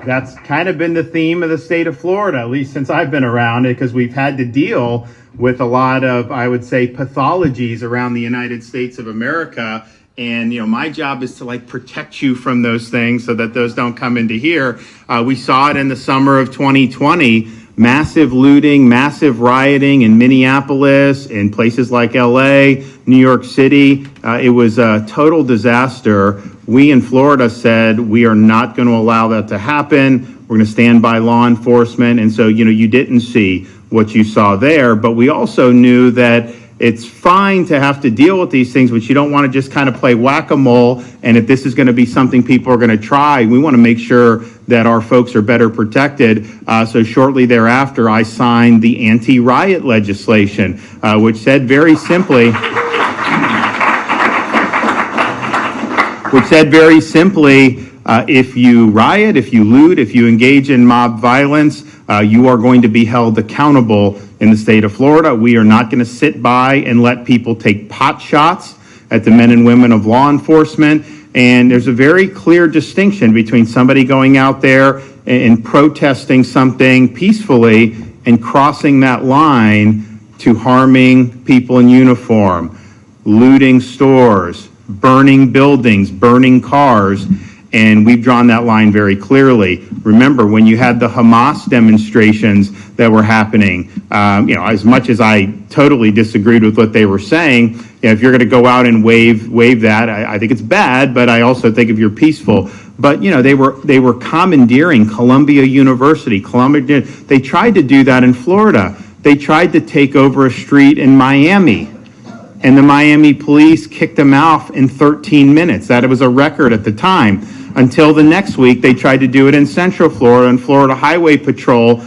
That's kind of been the theme of the state of Florida, at least since I've been around it, because we've had to deal with a lot of, I would say, pathologies around the United States of America. And, my job is to protect you from those things so that those don't come into here. We saw it in the summer of 2020, massive looting, massive rioting in Minneapolis, in places like LA, New York City. It was a total disaster. We in Florida said we are not going to allow that to happen. We're going to stand by law enforcement. And so, you didn't see what you saw there, but we also knew that it's fine to have to deal with these things, but you don't want to just kind of play whack-a-mole. And if this is going to be something people are going to try, we want to make sure that our folks are better protected. So shortly thereafter, I signed the anti-riot legislation, which said very simply, if you riot, if you loot, if you engage in mob violence, you are going to be held accountable in the state of Florida. We are not going to sit by and let people take pot shots at the men and women of law enforcement. And there's a very clear distinction between somebody going out there and protesting something peacefully and crossing that line to harming people in uniform, looting stores, burning buildings, burning cars. And we've drawn that line very clearly. Remember, when you had the Hamas demonstrations that were happening, as much as I totally disagreed with what they were saying, if you're going to go out and wave that, I think it's bad, but I also think if you're peaceful. But, they were commandeering Columbia University. They tried to do that in Florida. They tried to take over a street in Miami, and the Miami police kicked them out in 13 minutes. That was a record at the time. Until the next week, they tried to do it in Central Florida, and Florida Highway Patrol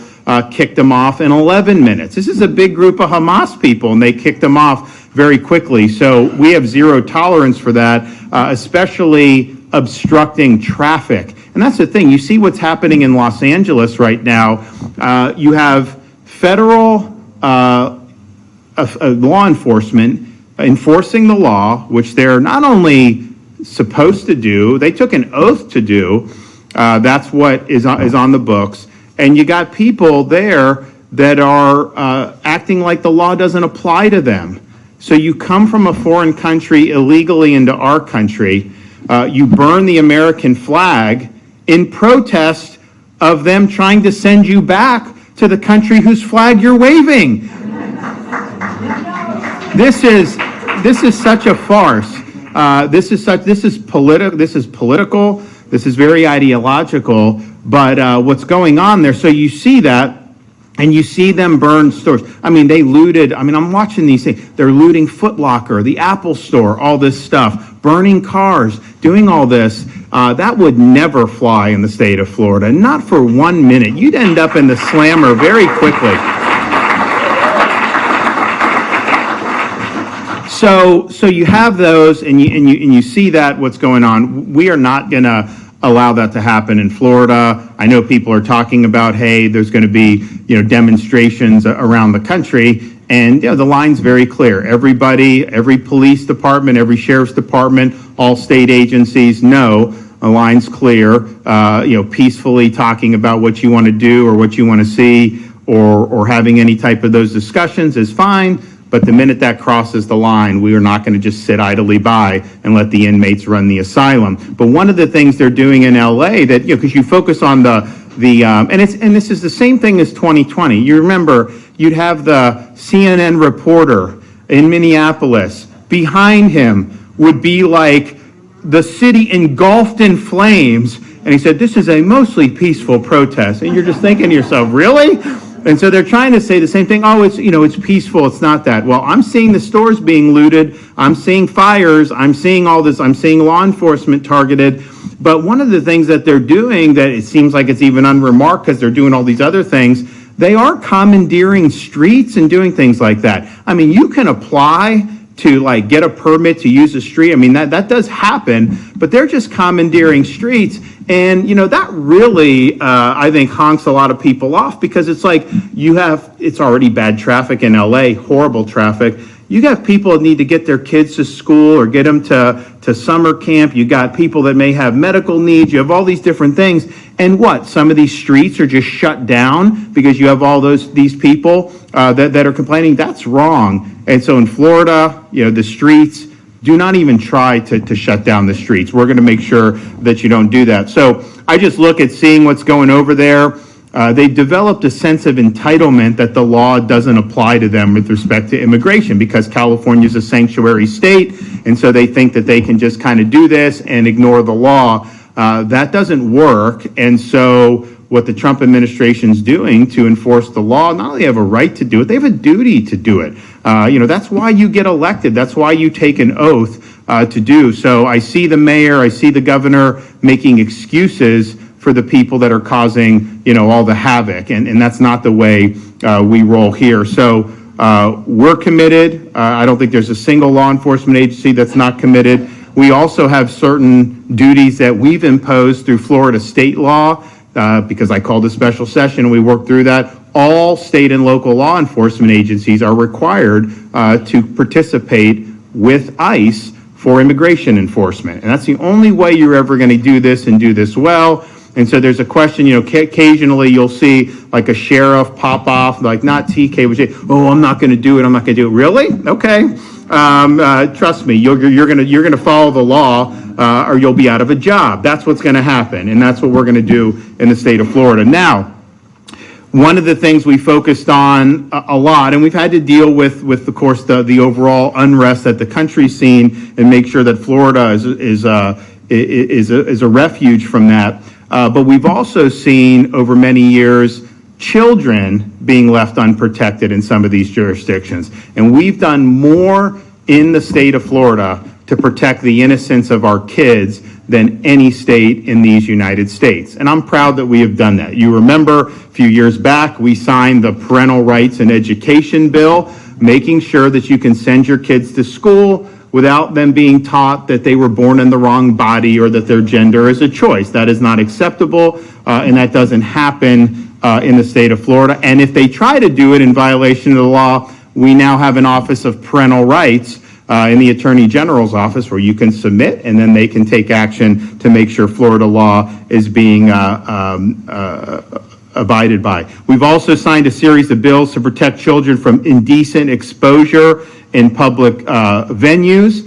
kicked them off in 11 minutes. This is a big group of Hamas people, and they kicked them off very quickly. So we have zero tolerance for that, especially obstructing traffic. And that's the thing. You see what's happening in Los Angeles right now. You have federal law enforcement enforcing the law, which they're not only supposed to do, they took an oath to do. That's what is on the books. And you got people there that are acting like the law doesn't apply to them. So you come from a foreign country illegally into our country, you burn the American flag in protest of them trying to send you back to the country whose flag you're waving. This is such a farce. This is political. This is very ideological. But what's going on there? So you see that, and you see them burn stores. They looted. I'm watching these things. They're looting Foot Locker, the Apple Store, all this stuff, burning cars, doing all this. That would never fly in the state of Florida, not for 1 minute. You'd end up in the slammer very quickly. So you have those, and you see that what's going on. We are not going to allow that to happen in Florida. I know people are talking about, hey, there's going to be demonstrations around the country, and the line's very clear. Everybody, every police department, every sheriff's department, all state agencies know the line's clear. Peacefully talking about what you want to do or what you want to see, or having any type of those discussions is fine. But the minute that crosses the line, we are not going to just sit idly by and let the inmates run the asylum. But one of the things they're doing in LA that, because you focus on and this is the same thing as 2020. You remember, you'd have the CNN reporter in Minneapolis. Behind him would be like the city engulfed in flames. And he said, this is a mostly peaceful protest. And you're just thinking to yourself, really? And so they're trying to say the same thing. Oh, it's peaceful. It's not that. Well, I'm seeing the stores being looted. I'm seeing fires. I'm seeing all this. I'm seeing law enforcement targeted. But one of the things that they're doing that it seems like it's even unremarked because they're doing all these other things, they are commandeering streets and doing things like that. You can apply to get a permit to use a street. That does happen, but they're just commandeering streets. And, that really, I think, honks a lot of people off because it's like it's already bad traffic in LA, horrible traffic. You got people that need to get their kids to school or get them to summer camp. You got people that may have medical needs. You have all these different things. And what? Some of these streets are just shut down because you have all these people that are complaining. That's wrong. And so in Florida, the streets, do not even try to shut down the streets. We're going to make sure that you don't do that. So I just look at seeing what's going over there. They've developed a sense of entitlement that the law doesn't apply to them with respect to immigration because California is a sanctuary state, and so they think that they can just kind of do this and ignore the law. That doesn't work, and so what the Trump administration's doing to enforce the law, not only have a right to do it, they have a duty to do it. That's why you get elected. That's why you take an oath to do. So I see the mayor, I see the governor making excuses for the people that are causing, all the havoc, and that's not the way we roll here. So we're committed. I don't think there's a single law enforcement agency that's not committed. We also have certain duties that we've imposed through Florida state law, because I called a special session and we worked through that. All state and local law enforcement agencies are required to participate with ICE for immigration enforcement. And that's the only way you're ever going to do this and do this well. And so there's a question, occasionally you'll see like a sheriff pop off, like not TK, which I'm not going to do it. I'm not going to do it. Really? Okay. Trust me, you're going to follow the law, or you'll be out of a job. That's what's going to happen, and that's what we're going to do in the state of Florida. Now, one of the things we focused on a lot, and we've had to deal with of course, the overall unrest that the country's seen, and make sure that Florida is a refuge from that. But we've also seen over many years children being left unprotected in some of these jurisdictions. And we've done more in the state of Florida to protect the innocence of our kids than any state in these United States. And I'm proud that we have done that. You remember a few years back, we signed the Parental Rights and Education Bill, making sure that you can send your kids to school without them being taught that they were born in the wrong body or that their gender is a choice. That is not acceptable, and that doesn't happen in the state of Florida. And if they try to do it in violation of the law, we now have an Office of Parental Rights in the Attorney General's office where you can submit, and then they can take action to make sure Florida law is being abided by. We've also signed a series of bills to protect children from indecent exposure in public venues.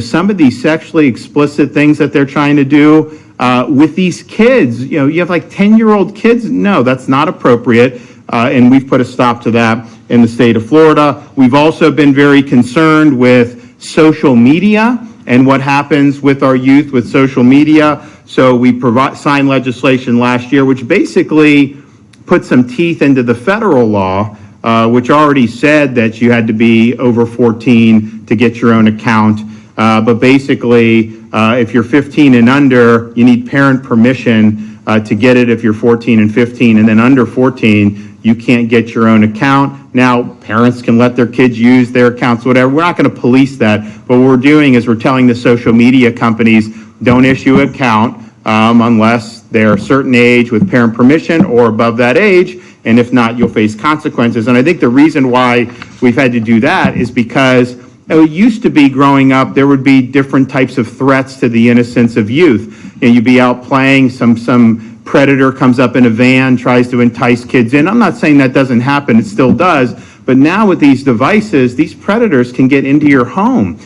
Some of these sexually explicit things that they're trying to do with these kids, you have like 10-year-old kids. No, that's not appropriate. And we've put a stop to that in the state of Florida. We've also been very concerned with social media and what happens with our youth with social media. So we signed legislation last year, which basically put some teeth into the federal law, which already said that you had to be over 14 to get your own account. But basically, if you're 15 and under, you need parent permission to get it if you're 14 and 15, and then under 14, you can't get your own account. Now, parents can let their kids use their accounts, whatever. We're not going to police that. But what we're doing is we're telling the social media companies, don't issue an account unless they're a certain age with parent permission or above that age. And if not, you'll face consequences. And I think the reason why we've had to do that is because it used to be growing up, there would be different types of threats to the innocence of youth. You'd be out playing, some predator comes up in a van, tries to entice kids in. I'm not saying that doesn't happen, it still does. But now with these devices, these predators can get into your home.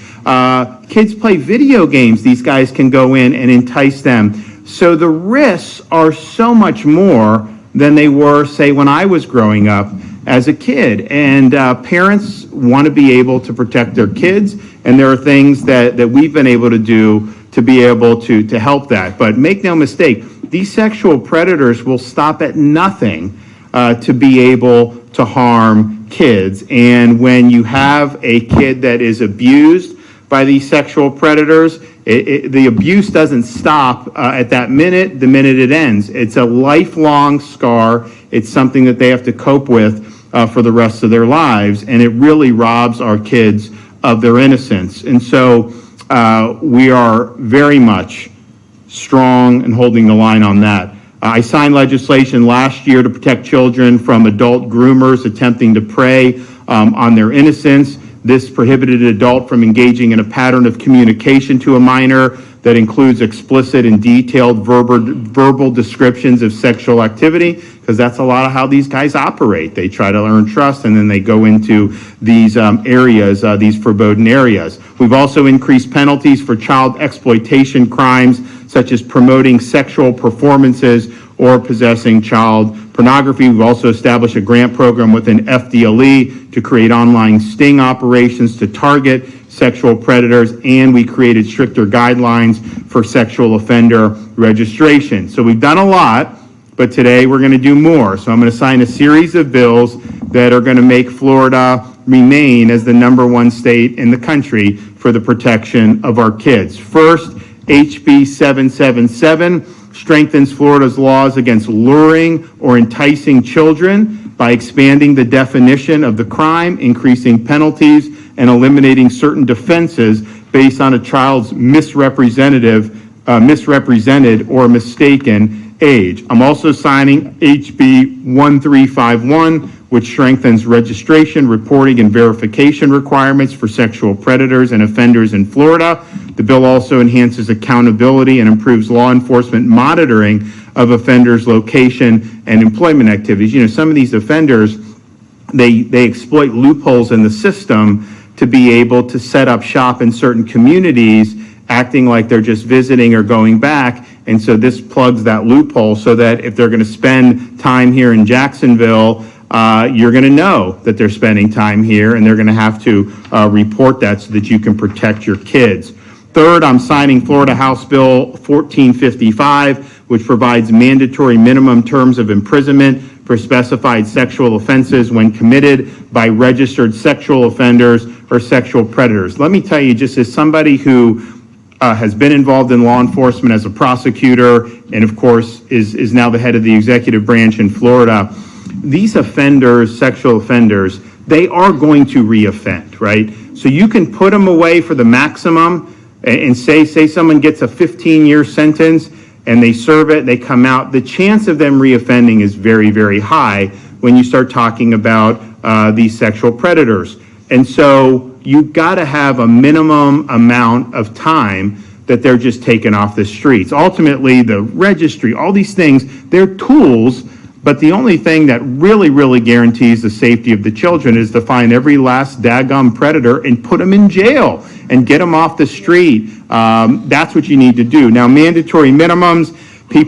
Kids play video games, these guys can go in and entice them. So the risks are so much more than they were, say, when I was growing up as a kid. And parents want to be able to protect their kids, and there are things that we've been able to do to be able to help that. But make no mistake, these sexual predators will stop at nothing to be able to harm kids. And when you have a kid that is abused by these sexual predators, the abuse doesn't stop at that minute, the minute it ends. It's a lifelong scar. It's something that they have to cope with for the rest of their lives, and it really robs our kids of their innocence. And so we are very much strong and holding the line on that. I signed legislation last year to protect children from adult groomers attempting to prey on their innocence. This prohibited an adult from engaging in a pattern of communication to a minor that includes explicit and detailed verbal descriptions of sexual activity, because that's a lot of how these guys operate. They try to earn trust, and then they go into these areas, these forbidden areas. We've also increased penalties for child exploitation crimes, such as promoting sexual performances or possessing child pornography. We've also established a grant program within FDLE to create online sting operations to target sexual predators, and we created stricter guidelines for sexual offender registration. So we've done a lot, but today we're going to do more. So I'm going to sign a series of bills that are going to make Florida remain as the #1 state in the country for the protection of our kids. First, HB 777 strengthens Florida's laws against luring or enticing children by expanding the definition of the crime, increasing penalties, and eliminating certain defenses based on a child's misrepresented or mistaken age. I'm also signing HB 1351, which strengthens registration, reporting, and verification requirements for sexual predators and offenders in Florida. The bill also enhances accountability and improves law enforcement monitoring of offenders' location and employment activities. You know, some of these offenders, they exploit loopholes in the system to be able to set up shop in certain communities, acting like they're just visiting or going back. And so this plugs that loophole so that if they're going to spend time here in Jacksonville, you're going to know that they're spending time here, and they're going to have to report that so that you can protect your kids. Third, I'm signing Florida House Bill 1455, which provides mandatory minimum terms of imprisonment for specified sexual offenses when committed by registered sexual offenders or sexual predators. Let me tell you, just as somebody who has been involved in law enforcement as a prosecutor, and of course is now the head of the executive branch in Florida, these offenders, sexual offenders, they are going to reoffend, right? So you can put them away for the maximum and say someone gets a 15-year sentence and they serve it, they come out. The chance of them reoffending is very, very high when you start talking about these sexual predators. And so you've got to have a minimum amount of time that they're just taken off the streets. Ultimately, the registry, all these things, they're tools, but the only thing that really, really guarantees the safety of the children is to find every last daggum predator and put them in jail and get them off the street. That's what you need to do. Now, mandatory minimums,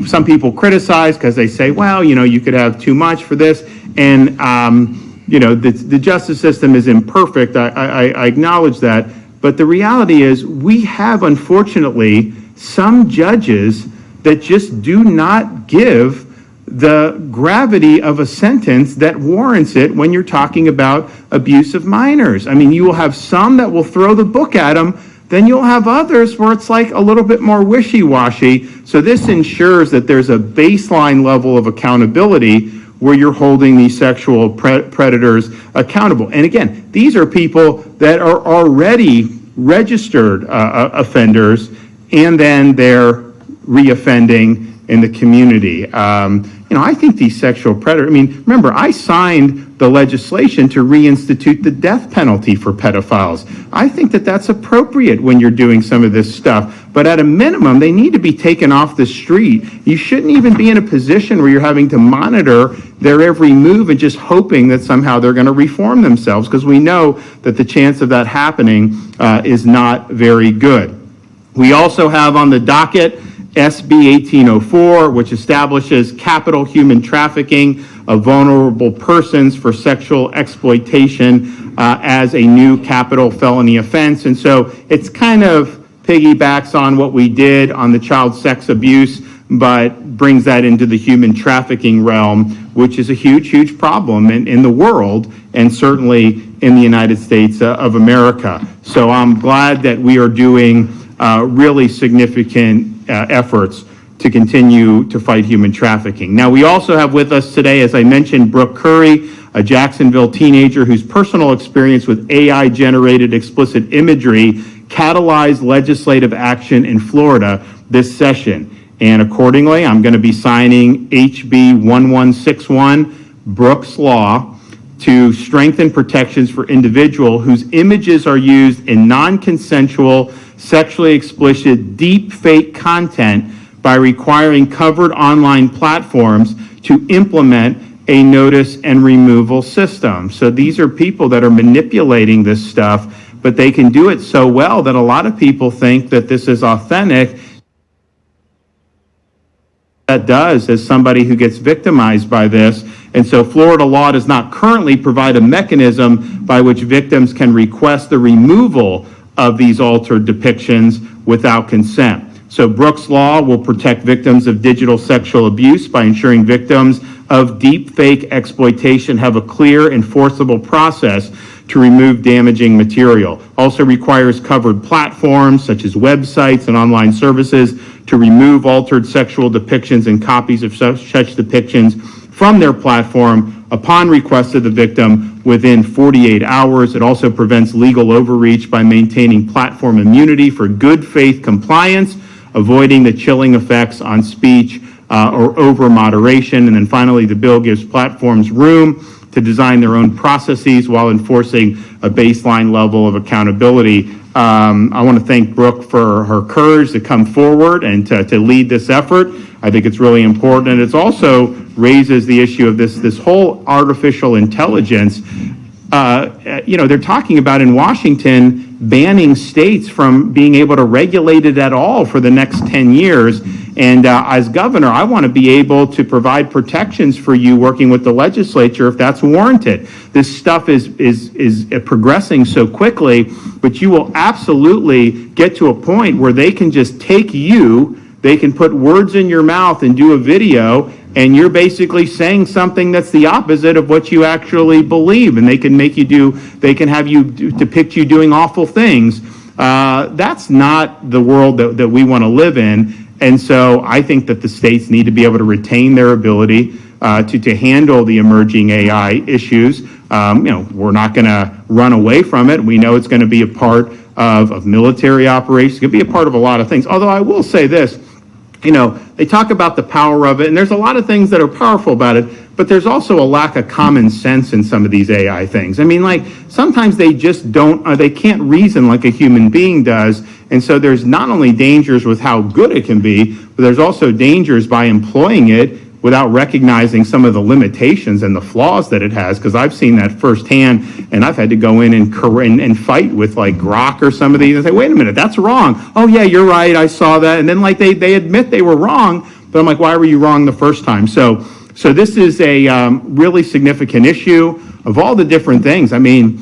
some people criticize because they say, well, you know, you could have too much for this. And, you know, the justice system is imperfect. I acknowledge that. But the reality is we have, unfortunately, some judges that just do not give the gravity of a sentence that warrants it when you're talking about abuse of minors. I mean, you will have some that will throw the book at them, then you'll have others where it's like a little bit more wishy-washy. So this ensures that there's a baseline level of accountability where you're holding these sexual predators accountable. And again, these are people that are already registered offenders, and then they're reoffending in the community. You know, I think these sexual predators, I mean, remember, I signed the legislation to reinstitute the death penalty for pedophiles. I think that that's appropriate when you're doing some of this stuff, but at a minimum, they need to be taken off the street. You shouldn't even be in a position where you're having to monitor their every move and just hoping that somehow they're going to reform themselves, because we know that the chance of that happening is not very good. We also have on the docket SB 1804, which establishes capital human trafficking of vulnerable persons for sexual exploitation as a new capital felony offense. And so it's kind of piggybacks on what we did on the child sex abuse, but brings that into the human trafficking realm, which is a huge, huge problem in the world, and certainly in the United States of America. So I'm glad that we are doing really significant efforts to continue to fight human trafficking. Now, we also have with us today, as I mentioned, Brooke Curry, a Jacksonville teenager whose personal experience with AI-generated explicit imagery catalyzed legislative action in Florida this session. And accordingly, I'm going to be signing HB 1161, Brooke's Law, to strengthen protections for individuals whose images are used in non-consensual, sexually explicit, deep fake content by requiring covered online platforms to implement a notice and removal system. So these are people that are manipulating this stuff, but they can do it so well that a lot of people think that this is authentic. That does as somebody who gets victimized by this. And so Florida law does not currently provide a mechanism by which victims can request the removal of these altered depictions without consent. So Brooks Law will protect victims of digital sexual abuse by ensuring victims of deepfake exploitation have a clear, enforceable process to remove damaging material. Also requires covered platforms such as websites and online services to remove altered sexual depictions and copies of such depictions from their platform upon request of the victim within 48 hours. It also prevents legal overreach by maintaining platform immunity for good faith compliance, avoiding the chilling effects on speech or over moderation. And then finally, the bill gives platforms room to design their own processes while enforcing a baseline level of accountability. I want to thank Brooke for her courage to come forward and to lead this effort. I think it's really important. And it also raises the issue of this whole artificial intelligence. They're talking about in Washington banning states from being able to regulate it at all for the next 10 years. And as governor, I want to be able to provide protections for you working with the legislature if that's warranted. This stuff is progressing so quickly, but you will absolutely get to a point where they can just take you, they can put words in your mouth and do a video, and you're basically saying something that's the opposite of what you actually believe, and they can have you depict you doing awful things. That's not the world that we want to live in. And so I think that the states need to be able to retain their ability to handle the emerging AI issues. We're not going to run away from it. We know it's going to be a part of military operations. It's going to be a part of a lot of things. Although I will say this, they talk about the power of it, and there's a lot of things that are powerful about it, but there's also a lack of common sense in some of these AI things. I mean, like, sometimes they just they can't reason like a human being does, and so there's not only dangers with how good it can be, but there's also dangers by employing it without recognizing some of the limitations and the flaws that it has, because I've seen that firsthand, and I've had to go in and fight with like Grok or some of these and say, wait a minute, that's wrong. Oh yeah, you're right, I saw that. And then like they admit they were wrong, but I'm like, why were you wrong the first time? So this is a really significant issue of all the different things. I mean,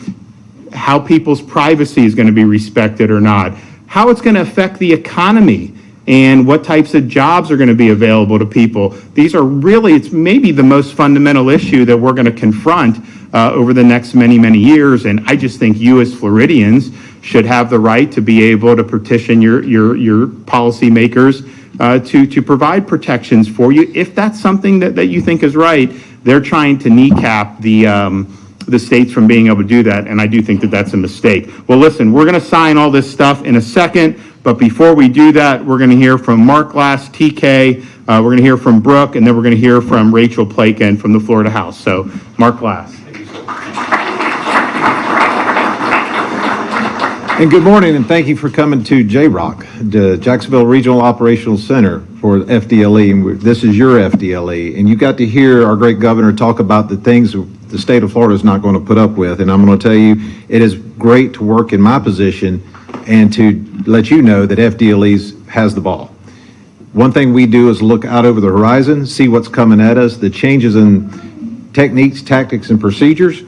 how people's privacy is going to be respected or not, how it's going to affect the economy, and what types of jobs are going to be available to people. These are really, it's maybe the most fundamental issue that we're going to confront over the next many, many years. And I just think you as Floridians should have the right to be able to petition your policymakers to provide protections for you if that's something that you think is right. They're trying to kneecap the states from being able to do that, and I do think that that's a mistake. Well, listen, we're going to sign all this stuff in a second, but before we do that, we're going to hear from Mark Glass, TK, we're going to hear from Brooke, and then we're going to hear from Rachel Plakin from the Florida House. So, Mark Glass. And good morning, and thank you for coming to JROC, the Jacksonville Regional Operational Center for FDLE. And this is your FDLE, and you got to hear our great governor talk about the things the state of Florida is not going to put up with. And I'm going to tell you, it is great to work in my position and to let you know that FDLE has the ball. One thing we do is look out over the horizon, see what's coming at us, the changes in techniques, tactics, and procedures.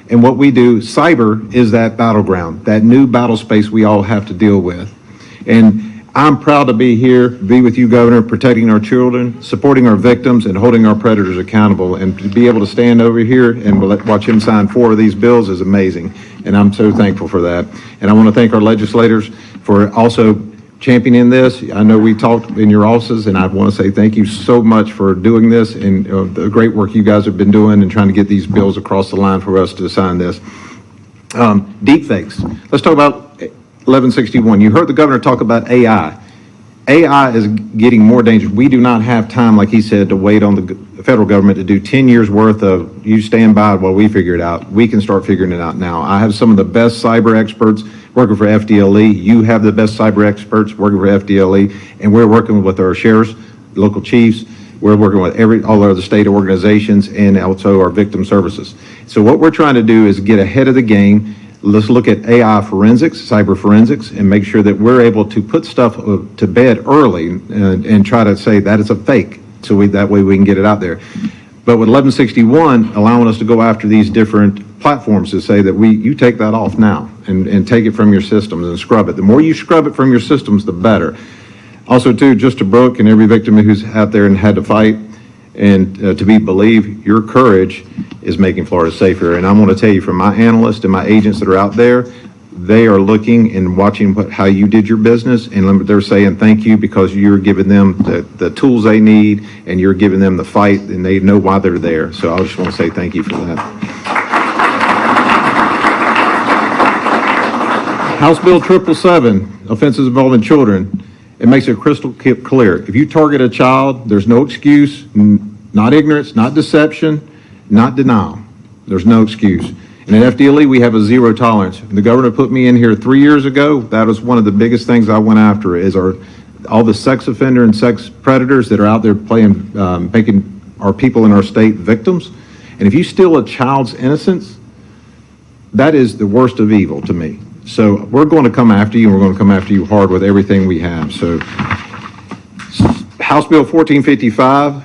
And what we do, cyber is that battleground, that new battle space we all have to deal with. And I'm proud to be here, be with you, Governor, protecting our children, supporting our victims, and holding our predators accountable. And to be able to stand over here and watch him sign 4 of these bills is amazing. And I'm so thankful for that. And I want to thank our legislators for also championing this. I know we talked in your offices, and I want to say thank you so much for doing this and the great work you guys have been doing and trying to get these bills across the line for us to sign this. Deep fakes. Let's talk about 1161. You heard the governor talk about AI. AI is getting more dangerous. We do not have time, like he said, to wait on the federal government to do 10 years worth of, you stand by while we figure it out. We can start figuring it out now. I have some of the best cyber experts working for FDLE. You have the best cyber experts working for FDLE, and we're working with our sheriffs, local chiefs. We're working with all of the state organizations and also our victim services. So what we're trying to do is get ahead of the game. Let's look at AI forensics, cyber forensics, and make sure that we're able to put stuff to bed early and try to say that it's a fake, so that way we can get it out there. But with 1161 allowing us to go after these different platforms to say that you take that off now and take it from your systems and scrub it. The more you scrub it from your systems, the better. Also, too, just to Brooke and every victim who's out there and had to fight and to be believed, your courage is making Florida safer. And I'm going to tell you, from my analysts and my agents that are out there, they are looking and watching how you did your business, and they're saying thank you because you're giving them the tools they need, and you're giving them the fight, and they know why they're there. So I just want to say thank you for that. House Bill 777, offenses involving children. It makes it crystal clear. If you target a child, there's no excuse, not ignorance, not deception, not denial. There's no excuse. And at FDLE, we have a zero tolerance. The governor put me in here 3 years ago. That was one of the biggest things I went after, is all the sex offender and sex predators that are out there making our people in our state victims. And if you steal a child's innocence, that is the worst of evil to me. So we're going to come after you, and we're going to come after you hard with everything we have. So House Bill 1455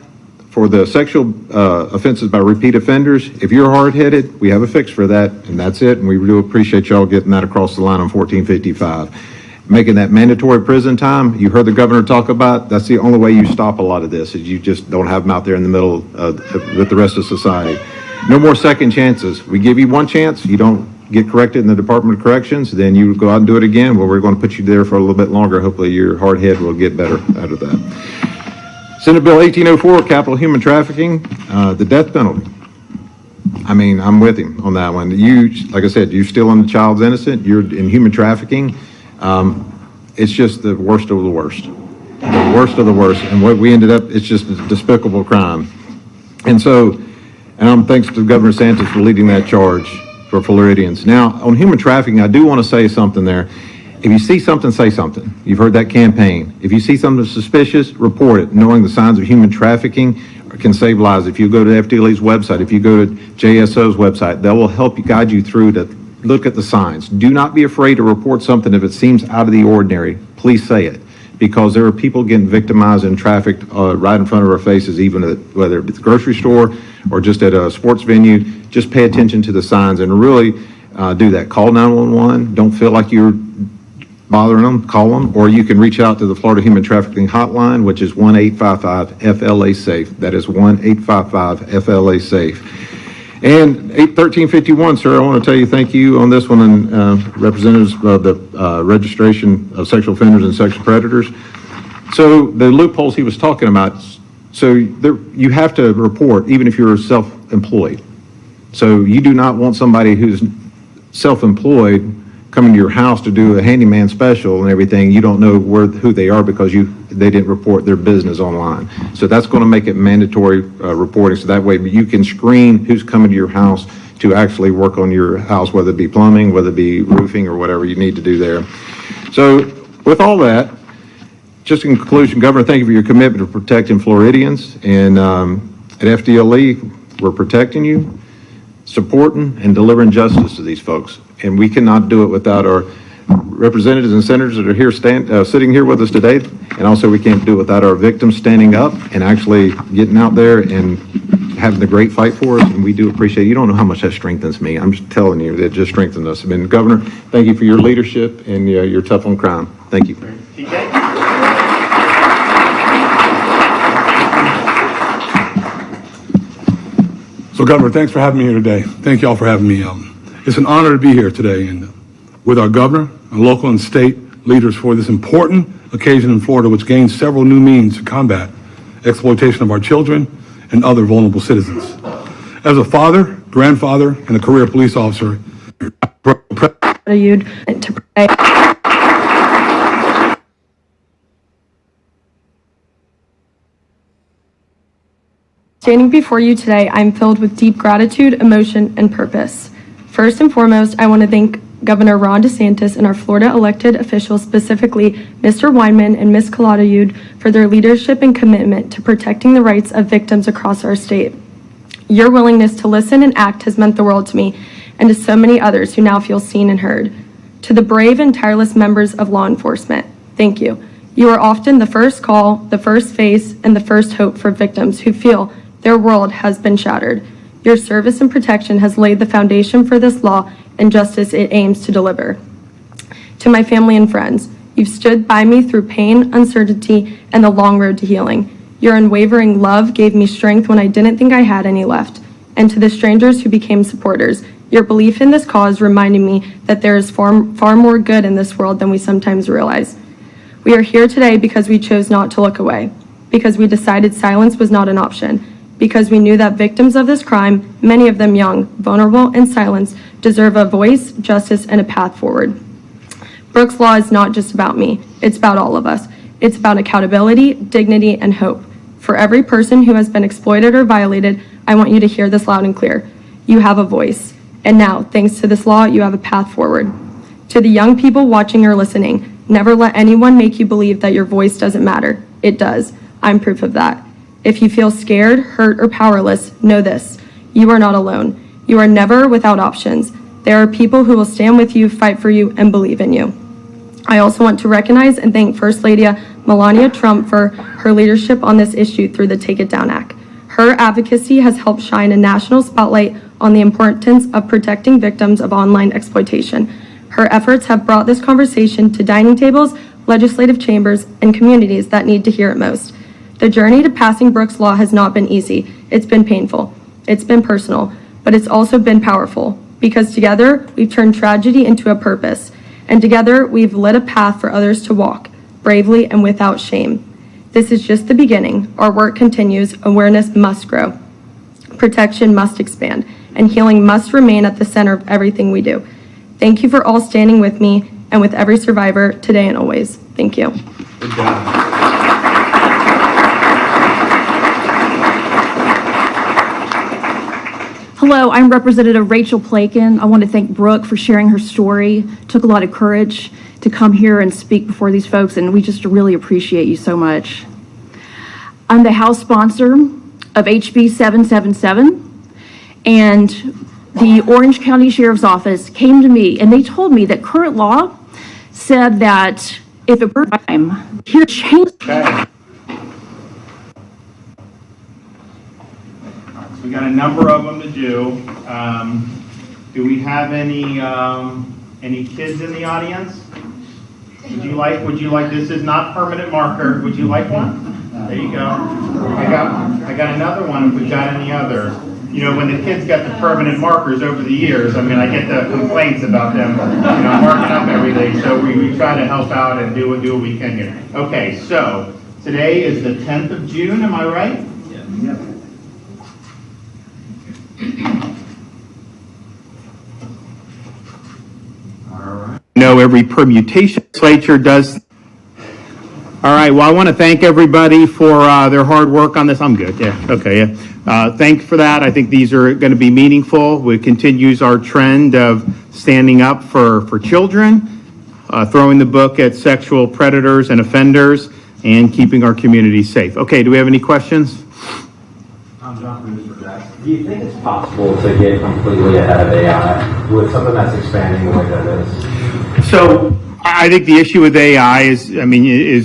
for the sexual offenses by repeat offenders. If you're hard-headed, we have a fix for that, and that's it. And we do appreciate y'all getting that across the line on 1455. Making that mandatory prison time, you heard the governor talk about, that's the only way you stop a lot of this, is you just don't have them out there in the middle with the rest of society. No more second chances. We give you one chance, you don't get corrected in the Department of Corrections, then you go out and do it again. Well, we're going to put you there for a little bit longer. Hopefully your hard head will get better out of that. Senate Bill 1804, capital human trafficking, the death penalty. I mean, I'm with him on that one. Like I said, you're stealing the child's innocent, you're in human trafficking. It's just the worst of the worst. The worst of the worst. And what we ended up, it's just a despicable crime. And so, thanks to Governor DeSantis for leading that charge for Floridians. Now, on human trafficking, I do want to say something there. If you see something, say something. You've heard that campaign. If you see something suspicious, report it. Knowing the signs of human trafficking can save lives. If you go to FDLE's website, if you go to JSO's website, that will help you, guide you through to look at the signs. Do not be afraid to report something if it seems out of the ordinary. Please say it, because there are people getting victimized and trafficked right in front of our faces, even whether it's the grocery store or just at a sports venue. Just pay attention to the signs and really do that. Call 911. Don't feel like you're bothering them, call them, or you can reach out to the Florida Human Trafficking Hotline, which is 1-855-FLA-SAFE. That is 1-855-FLA-SAFE. And 1351, sir, I want to tell you thank you on this one, and representatives of the registration of sexual offenders and sexual predators. So the loopholes he was talking about, so you have to report even if you're self-employed. So you do not want somebody who's self-employed coming to your house to do a handyman special and everything. You don't know who they are because they didn't report their business online. So that's going to make it mandatory reporting, so that way you can screen who's coming to your house to actually work on your house, whether it be plumbing, whether it be roofing, or whatever you need to do there. So with all that, just in conclusion, Governor, thank you for your commitment to protecting Floridians. And at FDLE, we're protecting you, supporting and delivering justice to these folks. And we cannot do it without our representatives and senators that are here sitting here with us today. And also we can't do it without our victims standing up and actually getting out there and having the great fight for us. And we do appreciate it. You don't know how much that strengthens me. I'm just telling you, it just strengthens us. I mean, Governor, thank you for your leadership, and you're tough on crime. Thank you. So, Governor, thanks for having me here today. Thank you all for having me. It's an honor to be here today and with our governor, our local and state leaders for this important occasion in Florida, which gains several new means to combat exploitation of our children and other vulnerable citizens. As a father, grandfather, and a career police officer, Standing before you today, I am filled with deep gratitude, emotion, and purpose. First and foremost, I want to thank Governor Ron DeSantis and our Florida elected officials, specifically Mr. Weinman and Ms. Calatayud, for their leadership and commitment to protecting the rights of victims across our state. Your willingness to listen and act has meant the world to me and to so many others who now feel seen and heard. To the brave and tireless members of law enforcement, thank you. You are often the first call, the first face, and the first hope for victims who feel their world has been shattered. Your service and protection has laid the foundation for this law and justice it aims to deliver. To my family and friends, you've stood by me through pain, uncertainty, and the long road to healing. Your unwavering love gave me strength when I didn't think I had any left. And to the strangers who became supporters, your belief in this cause reminded me that there is far more good in this world than we sometimes realize. We are here today because we chose not to look away, because we decided silence was not an option, because we knew that victims of this crime, many of them young, vulnerable, and silenced, deserve a voice, justice, and a path forward. Brooks Law is not just about me, it's about all of us. It's about accountability, dignity, and hope. For every person who has been exploited or violated, I want you to hear this loud and clear. You have a voice. And now, thanks to this law, you have a path forward. To the young people watching or listening, never let anyone make you believe that your voice doesn't matter. It does. I'm proof of that. If you feel scared, hurt, or powerless, know this. You are not alone. You are never without options. There are people who will stand with you, fight for you, and believe in you. I also want to recognize and thank First Lady Melania Trump for her leadership on this issue through the Take It Down Act. Her advocacy has helped shine a national spotlight on the importance of protecting victims of online exploitation. Her efforts have brought this conversation to dining tables, legislative chambers, and communities that need to hear it most. The journey to passing Brooks Law has not been easy. It's been painful. It's been personal, but it's also been powerful because together we've turned tragedy into a purpose, and together we've lit a path for others to walk, bravely and without shame. This is just the beginning. Our work continues. Awareness must grow. Protection must expand, and healing must remain at the center of everything we do. Thank you for all standing with me and with every survivor today and always. Thank you. Good job. Hello, I'm Representative Rachel Plakin. I want to thank Brooke for sharing her story. It took a lot of courage to come here and speak before these folks, and we just really appreciate you so much. I'm the House sponsor of HB 777, and the Orange County Sheriff's Office came to me, and they told me that current law said that if a crime here change. Okay. We got a number of them to do. Do we have any kids in the audience? Would you like, this is not permanent marker. Would you like one? There you go. I got another one if we've got any other. You know, when the kids got the permanent markers over the years, I mean, I get the complaints about them, marking up everything. So we try to help out and do what we can here. Okay, so today is the 10th of June, am I right? Yeah. Yep. Know every permutation legislature does. All right, well, I want to thank everybody for their hard work on this. I'm good, yeah, okay, yeah. Thanks for that. I think these are going to be meaningful. We continues our trend of standing up for children, throwing the book at sexual predators and offenders, and keeping our community safe. Okay, do we have any questions? Do you think it's possible to get completely ahead of AI with something that's expanding the way that it is? So I think the issue with AI is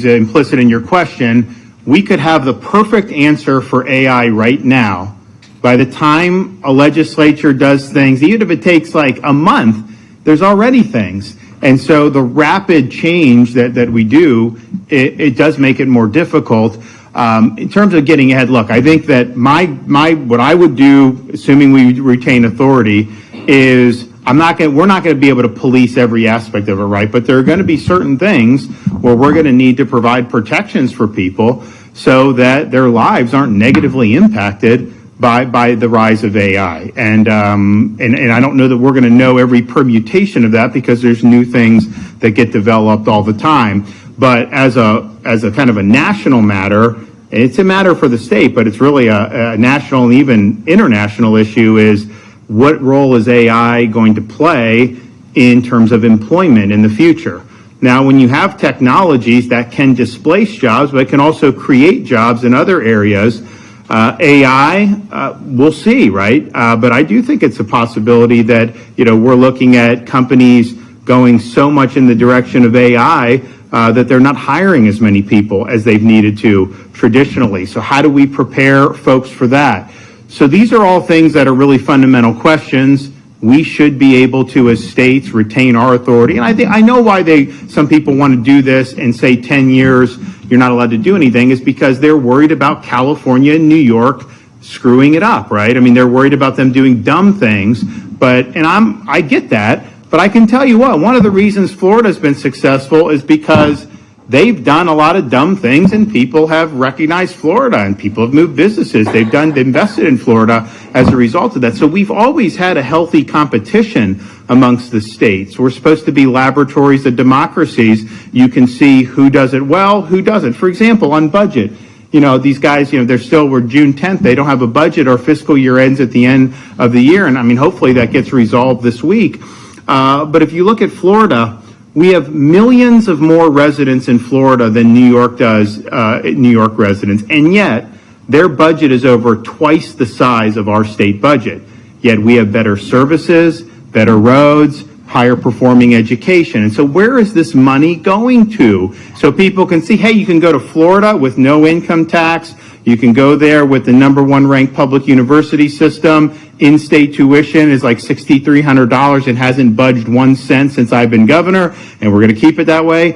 implicit in your question. We could have the perfect answer for AI right now. By the time a legislature does things, even if it takes like a month, there's already things. And so the rapid change that we do, it does make it more difficult. In terms of getting ahead, look, I think that what I would do, assuming we retain authority, is we're not going to be able to police every aspect of it, right? But there are going to be certain things where we're going to need to provide protections for people so that their lives aren't negatively impacted by the rise of AI. And I don't know that we're going to know every permutation of that because there's new things that get developed all the time. But as a kind of a national matter, and it's a matter for the state, but it's really a national and even international issue, is what role is AI going to play in terms of employment in the future? Now, when you have technologies that can displace jobs, but can also create jobs in other areas, AI, we'll see, right? But I do think it's a possibility that, we're looking at companies going so much in the direction of AI that they're not hiring as many people as they've needed to traditionally. So how do we prepare folks for that? So these are all things that are really fundamental questions. We should be able to, as states, retain our authority. And I know why some people want to do this and say 10 years you're not allowed to do anything, is because they're worried about California and New York screwing it up, right? I mean, they're worried about them doing dumb things, I get that, but I can tell you what, one of the reasons Florida's been successful is because they've done a lot of dumb things, and people have recognized Florida, and people have moved businesses. They've invested in Florida as a result of that. So we've always had a healthy competition amongst the states. We're supposed to be laboratories of democracies. You can see who does it well, who doesn't. For example, on budget, these guys, we're June 10th. They don't have a budget. Our fiscal year ends at the end of the year. And I mean, hopefully that gets resolved this week. But if you look at Florida, we have millions of more residents in Florida than New York does, New York residents, and yet their budget is over twice the size of our state budget. Yet we have better services, better roads, higher performing education. And so where is this money going to? So people can see, hey, you can go to Florida with no income tax. You can go there with the #1 ranked public university system. In-state tuition is like $6,300. It hasn't budged 1 cent since I've been governor, and we're going to keep it that way.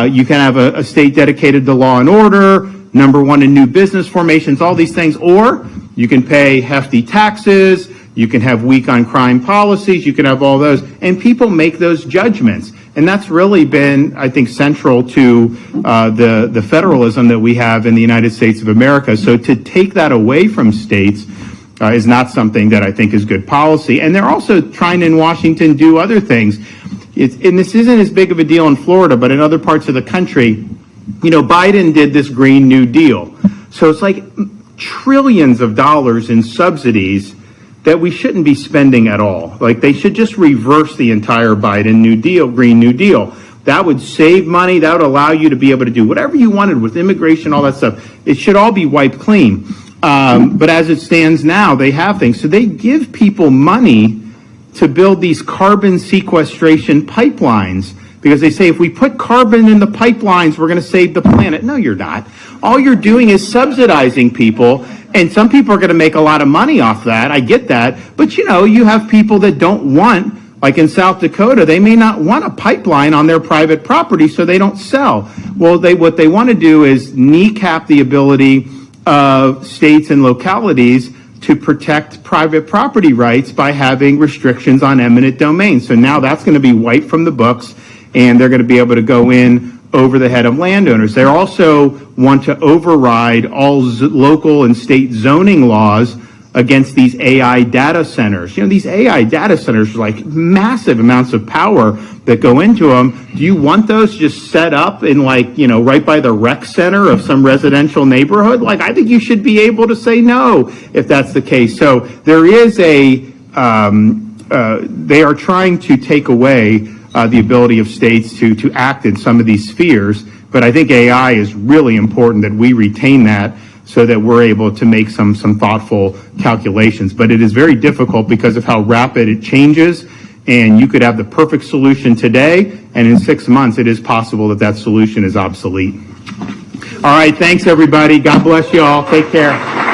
You can have a state dedicated to law and order, #1 in new business formations, all these things. Or you can pay hefty taxes. You can have weak on crime policies. You can have all those. And people make those judgments. And that's really been, I think, central to the federalism that we have in the United States of America. So to take that away from states is not something that I think is good policy. And they're also trying in Washington do other things. And this isn't as big of a deal in Florida, but in other parts of the country, Biden did this Green New Deal. So it's like trillions of dollars in subsidies that we shouldn't be spending at all. Like, they should just reverse the entire Biden New Deal, Green New Deal. That would save money. That would allow you to be able to do whatever you wanted with immigration, all that stuff. It should all be wiped clean. But as it stands now, they have things. So they give people money to build these carbon sequestration pipelines, because they say if we put carbon in the pipelines, we're going to save the planet. No, you're not. All you're doing is subsidizing people. And some people are going to make a lot of money off that. I get that. But, you have people that don't want, like in South Dakota, they may not want a pipeline on their private property, so they don't sell. Well, what they want to do is kneecap the ability of states and localities to protect private property rights by having restrictions on eminent domain. So now that's going to be wiped from the books, and they're going to be able to go in over the head of landowners. They also want to override all local and state zoning laws against these AI data centers. These AI data centers are like massive amounts of power that go into them. Do you want those just set up in right by the rec center of some residential neighborhood? I think you should be able to say no if that's the case. So there is they are trying to take away the ability of states to act in some of these spheres. But I think AI is really important that we retain that so that we're able to make some thoughtful calculations. But it is very difficult because of how rapid it changes, and you could have the perfect solution today, and in 6 months it is possible that that solution is obsolete. All right, thanks everybody. God bless you all. Take care.